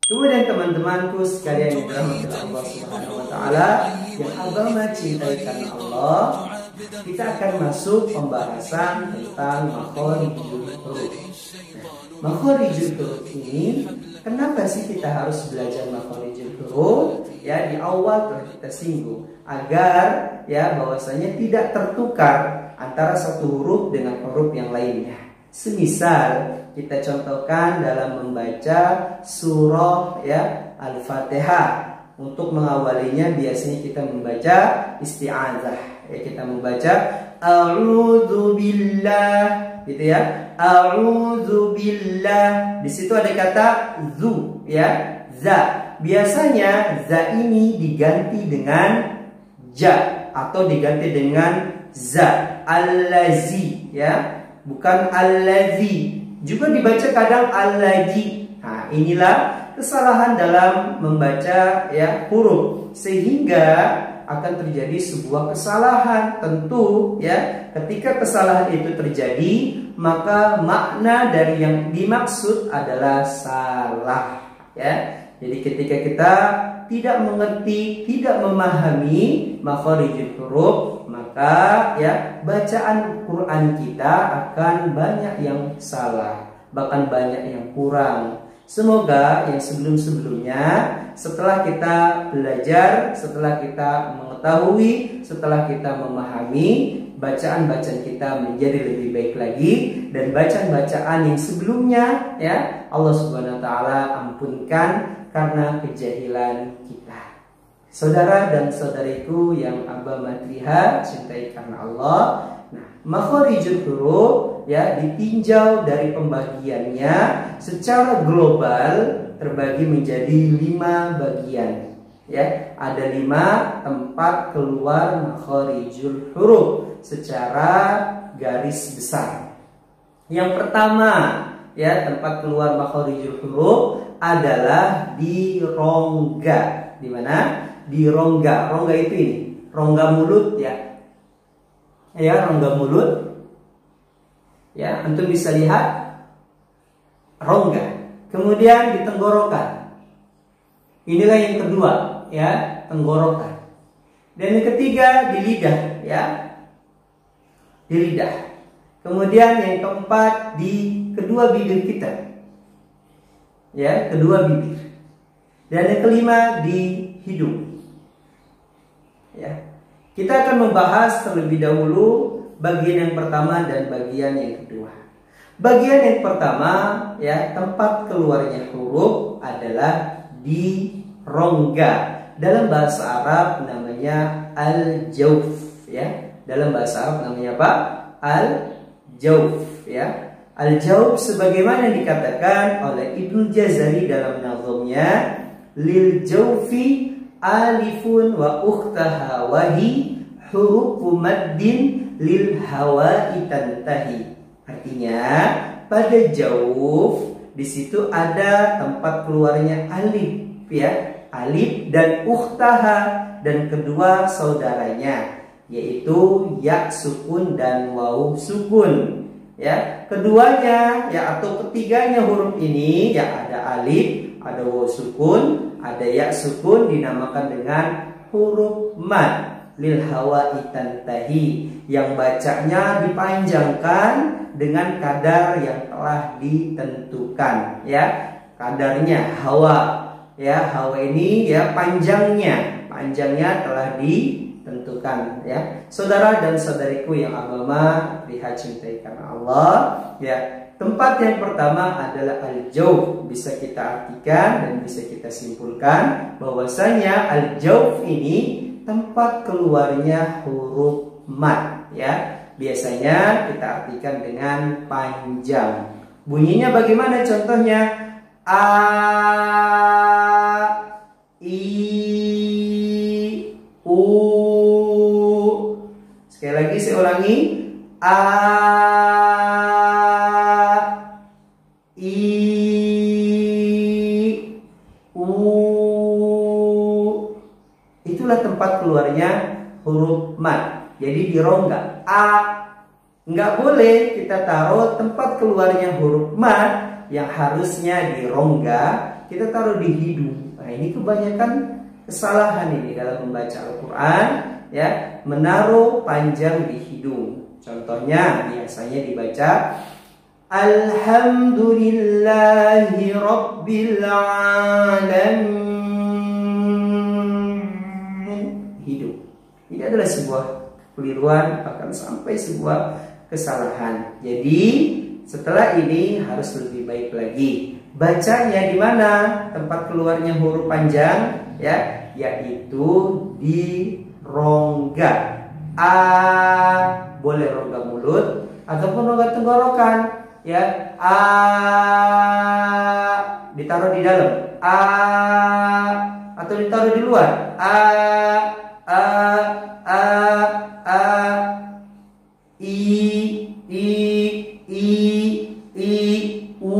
Kemudian teman-temanku sekalian yang dirahmati Allah Subhanahu wa taala, yang Abah cintai karena Allah, kita akan masuk pembahasan tentang makhorijul huruf. Makhorijul huruf ini, kenapa sih kita harus belajar makhorijul huruf? Ya, di awal telah kita singgung agar ya bahwasanya tidak tertukar antara satu huruf dengan huruf yang lainnya. Semisal kita contohkan dalam membaca surah ya Al-Fatihah, untuk mengawalinya biasanya kita membaca isti'adzah. Ya, kita membaca a'udzubillah gitu ya. A'udzubillah. Di situ ada kata zu ya, za. Biasanya za ini diganti dengan ja atau diganti dengan za. Allazi ya, bukan allazi. Juga dibaca kadang allazi. Nah, inilah kesalahan dalam membaca ya huruf, sehingga akan terjadi sebuah kesalahan. Tentu ya, ketika kesalahan itu terjadi, maka makna dari yang dimaksud adalah salah ya. Jadi ketika kita tidak mengerti, tidak memahami makhorijul huruf, maka ya bacaan Quran kita akan banyak yang salah, bahkan banyak yang kurang. Semoga yang sebelum-sebelumnya, setelah kita belajar, setelah kita mengetahui, setelah kita memahami, bacaan-bacaan kita menjadi lebih baik lagi, dan bacaan-bacaan yang sebelumnya ya Allah Subhanahu wa taala ampunkan karena kejahilan kita. Saudara dan saudariku yang Abah Madriha cintai karena Allah, nah, makhorijul huruf ya ditinjau dari pembagiannya secara global terbagi menjadi 5 bagian. Ya, ada 5 tempat keluar makhorijul huruf secara garis besar. Yang pertama ya tempat keluar makhorijul huruf adalah di rongga. Di mana? Di rongga. Rongga itu ini, rongga mulut ya. Ya, rongga mulut. Ya, antum bisa lihat rongga. Kemudian di tenggorokan. Inilah yang kedua, ya, tenggorokan. Dan yang ketiga di lidah, ya. Di lidah. Kemudian yang keempat di kedua bibir kita. Ya, kedua bibir. Dan yang kelima di hidung. Ya. Kita akan membahas terlebih dahulu bagian yang pertama dan bagian yang kedua. Bagian yang pertama ya, tempat keluarnya huruf adalah di rongga. Dalam bahasa Arab namanya al-jawf ya. Dalam bahasa Arab namanya apa? Al-jawf ya. Al-jawf sebagaimana dikatakan oleh Ibnu Jazari dalam nazomnya, lil jawfi alifun wa ukhtaha wahi hurufu maddin lil hawa'i tantahi. Artinya pada jawf di situ ada tempat keluarnya alif ya, alif dan ukhtaha dan kedua saudaranya, yaitu ya sukun dan waw sukun. Ya, keduanya ya atau ketiganya huruf ini ya ada alif, ada waw sukun, ada ya sukun, dinamakan dengan huruf mad lil hawa'i tantahi, yang bacanya dipanjangkan dengan kadar yang telah ditentukan ya. Kadarnya hawa ya, hawa ini ya panjangnya telah ditentukan ya. Saudara dan saudariku yang Abah lihat cintai karena Allah ya, tempat yang pertama adalah al-jawf. Bisa kita artikan dan bisa kita simpulkan bahwasanya al-jawf ini tempat keluarnya huruf mad ya. Biasanya kita artikan dengan panjang. Bunyinya bagaimana contohnya? A, I, U. Sekali lagi saya ulangi. A, I, U. Itulah tempat keluarnya huruf mad. Jadi di rongga. A. Nggak boleh kita taruh tempat keluarnya huruf mad yang harusnya di rongga, kita taruh di hidung. Nah, ini kebanyakan kesalahan ini dalam membaca Al-Quran, ya, menaruh panjang di hidung. Contohnya biasanya dibaca Alhamdulillahi Rabbil Alamin. Hidung. Ini adalah sebuah kekeliruan, bahkan sampai sebuah kesalahan. Jadi setelah ini harus lebih baik lagi. Bacanya di mana tempat keluarnya huruf panjang, ya, yaitu di rongga. A, boleh rongga mulut ataupun rongga tenggorokan, ya. A ditaruh di dalam. A atau ditaruh di luar. A, a, a, a. I, U.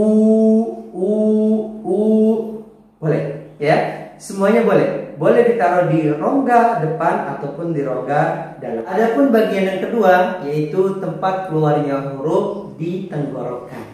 Boleh, ya. Semuanya boleh. Boleh ditaruh di rongga depan ataupun di rongga dalam. Adapun bagian yang kedua, yaitu tempat keluarnya huruf di tenggorokan.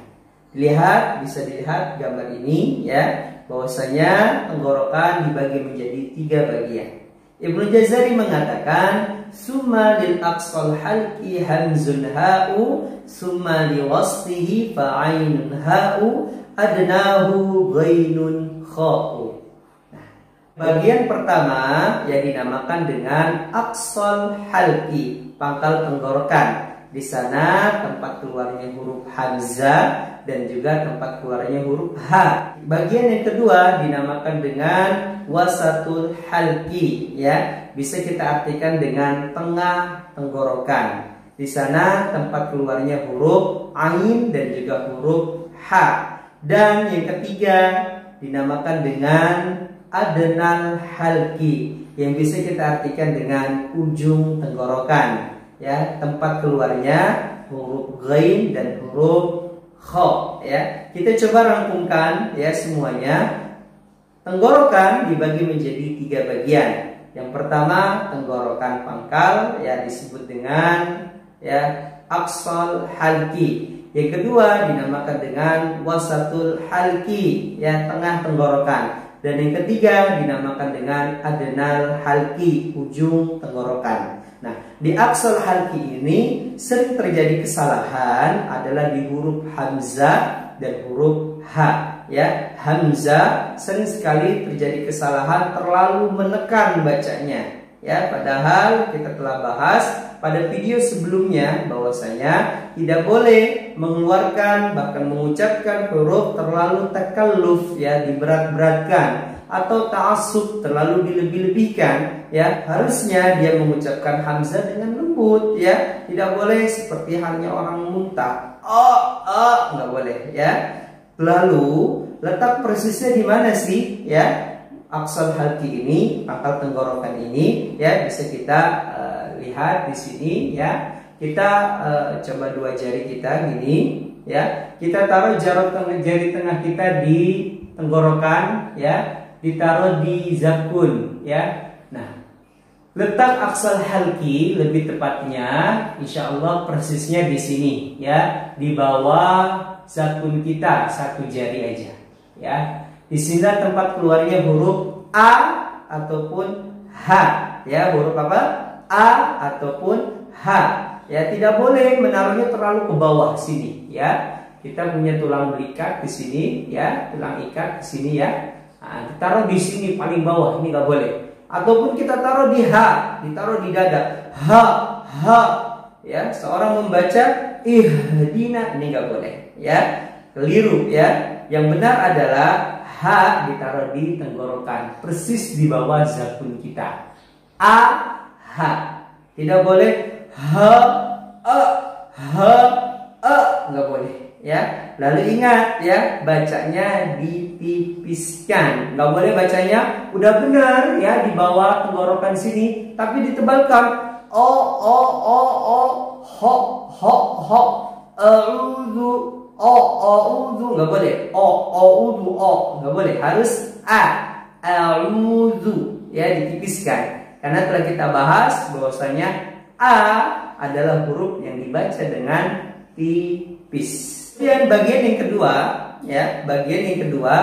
Lihat, bisa dilihat gambar ini, ya, bahwasanya tenggorokan dibagi menjadi 3 bagian. Ibnu Jazari mengatakan summa lil aqsal halqi hamzun ha'u summa li wasfihi fa'ainun ha'u adnahu ghainun kha'u. Nah, bagian pertama yang dinamakan dengan aqsal halqi, pangkal tenggorokan. Di sana tempat keluarnya huruf hamzah dan juga tempat keluarnya huruf H. Bagian yang kedua dinamakan dengan wasatul halqi, ya. Bisa kita artikan dengan tengah tenggorokan. Di sana tempat keluarnya huruf ain dan juga huruf H. Dan yang ketiga dinamakan dengan adnal halqi, yang bisa kita artikan dengan ujung tenggorokan, ya, tempat keluarnya huruf ghain dan huruf kha, ya. Kita coba rangkumkan, ya, semuanya. Tenggorokan dibagi menjadi 3 bagian. Yang pertama tenggorokan pangkal, ya, disebut dengan, ya, aqsal halqi. Yang kedua dinamakan dengan wasatul halqi, ya, tengah tenggorokan. Dan yang ketiga dinamakan dengan adnal halqi, ujung tenggorokan. Nah, di aqsal halqi ini sering terjadi kesalahan adalah di huruf hamzah dan huruf H, ya. Hamzah sering sekali terjadi kesalahan terlalu menekan bacanya, ya. Padahal kita telah bahas pada video sebelumnya bahwasanya tidak boleh mengeluarkan bahkan mengucapkan huruf terlalu takalluf, ya, diberat-beratkan atau ta'assub, terlalu dilebih-lebihkan, ya. Harusnya dia mengucapkan hamzah dengan lembut, ya. Tidak boleh seperti halnya orang muntah. Nggak boleh, ya. Lalu letak persisnya di mana sih, ya, aqsal halqi ini, pangkal tenggorokan ini, ya, bisa kita lihat di sini, ya. Kita coba 2 jari kita gini, ya. Kita taruh jari tengah kita di tenggorokan, ya, ditaruh di zakun, ya. Nah, letak aqsal halqi lebih tepatnya insya Allah persisnya di sini, ya, di bawah zakun kita 1 jari aja, ya. Di sini tempat keluarnya huruf A ataupun H, ya, huruf apa? A ataupun H, ya. Tidak boleh menaruhnya terlalu ke bawah sini, ya. Kita punya tulang belikat di sini, ya, tulang ikat di sini, ya. Nah, ditaruh di sini paling bawah, ini nggak boleh. Ataupun kita taruh di H, ditaruh di dada. H, ya. Seorang membaca ihdina, ini nggak boleh, ya. Keliru, ya. Yang benar adalah H ditaruh di tenggorokan, persis di bawah zakun kita. A, H. Tidak boleh H, nggak boleh, ya. Lalu ingat ya, bacanya ditipiskan. Nggak boleh bacanya udah benar ya di bawah tenggorokan sini, tapi ditebalkan. O o o o ho ho ho a'udzu a'udzu, nggak boleh. A'udzu nggak boleh. Harus a'udzu ya, ditipiskan. Karena telah kita bahas bahwasanya a adalah huruf yang dibaca dengan tipis. Kemudian bagian yang kedua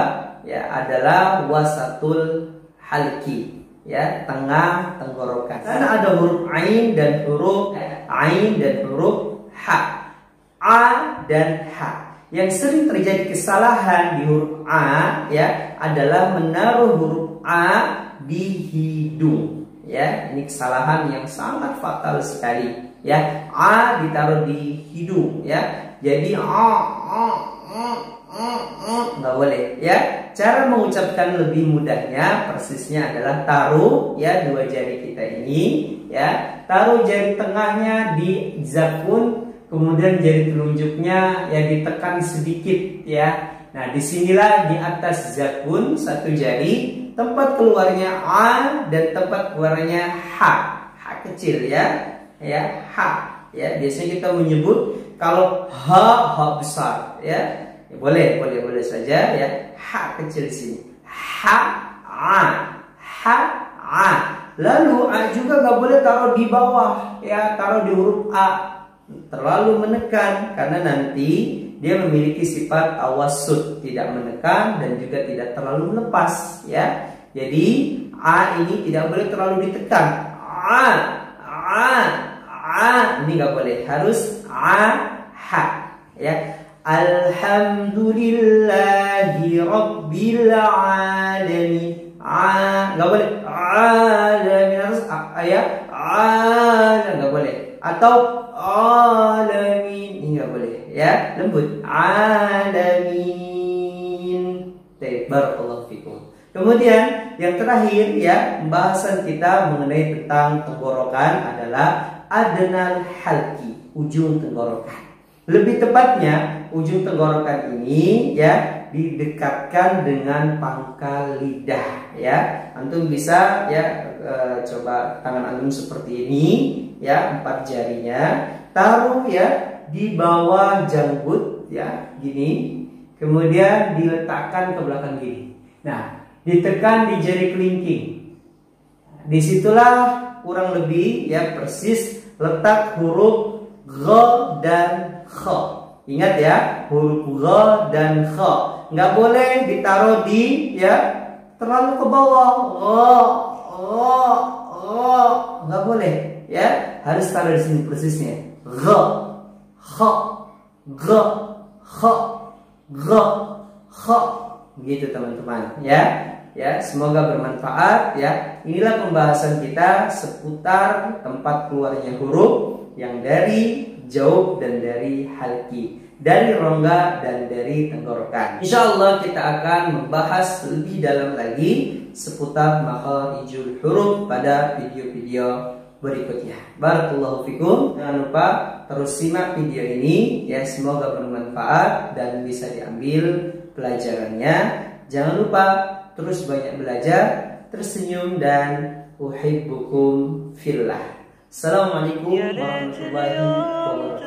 ya adalah wasatul halki ya, tengah tenggorokan. Karena ada huruf ain dan huruf h, a dan h. Yang sering terjadi kesalahan di huruf a ya adalah menaruh huruf a di hidung. Ya, ini kesalahan yang sangat fatal sekali. Ya, a ditaruh di hidung ya. Jadi nggak boleh ya. Cara mengucapkan lebih mudahnya persisnya adalah taruh ya dua jari kita ini ya, taruh jari tengahnya di zakun, kemudian jari telunjuknya ya ditekan sedikit ya. Nah, disinilah di atas zakun satu jari, tempat keluarnya a dan tempat keluarnya h kecil ya h ya. Biasanya kita menyebut kalau h besar ya, boleh saja ya, h kecil di sini, h a. Lalu a juga nggak boleh taruh di bawah ya, taruh di huruf a, terlalu menekan karena nanti dia memiliki sifat tawassut, tidak menekan dan juga tidak terlalu lepas ya. Jadi a ini tidak boleh terlalu ditekan, ini nggak boleh, harus h ya. Alhamdulillahi rabbil alamin, nggak boleh alamin, harus ya nggak boleh, atau alamin, ini nggak boleh ya, lembut alamin. Barakallahu fikum. Kemudian yang terakhir ya, pembahasan kita mengenai tentang tenggorokan adalah adnal halki, ujung tenggorokan. Lebih tepatnya ujung tenggorokan ini ya didekatkan dengan pangkal lidah ya. Antum bisa ya coba tangan antum seperti ini ya, 4 jarinya taruh ya di bawah janggut ya, gini. Kemudian diletakkan ke belakang gini. Nah, ditekan di jari kelingking. Disitulah kurang lebih ya persis letak huruf G dan Kh. Ingat ya, huruf G dan Kh nggak boleh ditaruh di ya terlalu ke bawah. Nggak boleh ya, harus taruh di sini persisnya. G, Kh, G, Kh, G, Kh. Begitu teman-teman ya. Ya, semoga bermanfaat ya. Inilah pembahasan kita seputar tempat keluarnya huruf yang dari jaub dan dari halki, dari rongga dan dari tenggorokan. Insya Allah kita akan membahas lebih dalam lagi seputar makharijul huruf pada video-video berikutnya. Barakallahu fikum. Jangan lupa terus simak video ini ya, semoga bermanfaat dan bisa diambil pelajarannya. Jangan lupa terus banyak belajar, tersenyum, dan uhibbukum fillah. Assalamualaikum warahmatullahi wabarakatuh.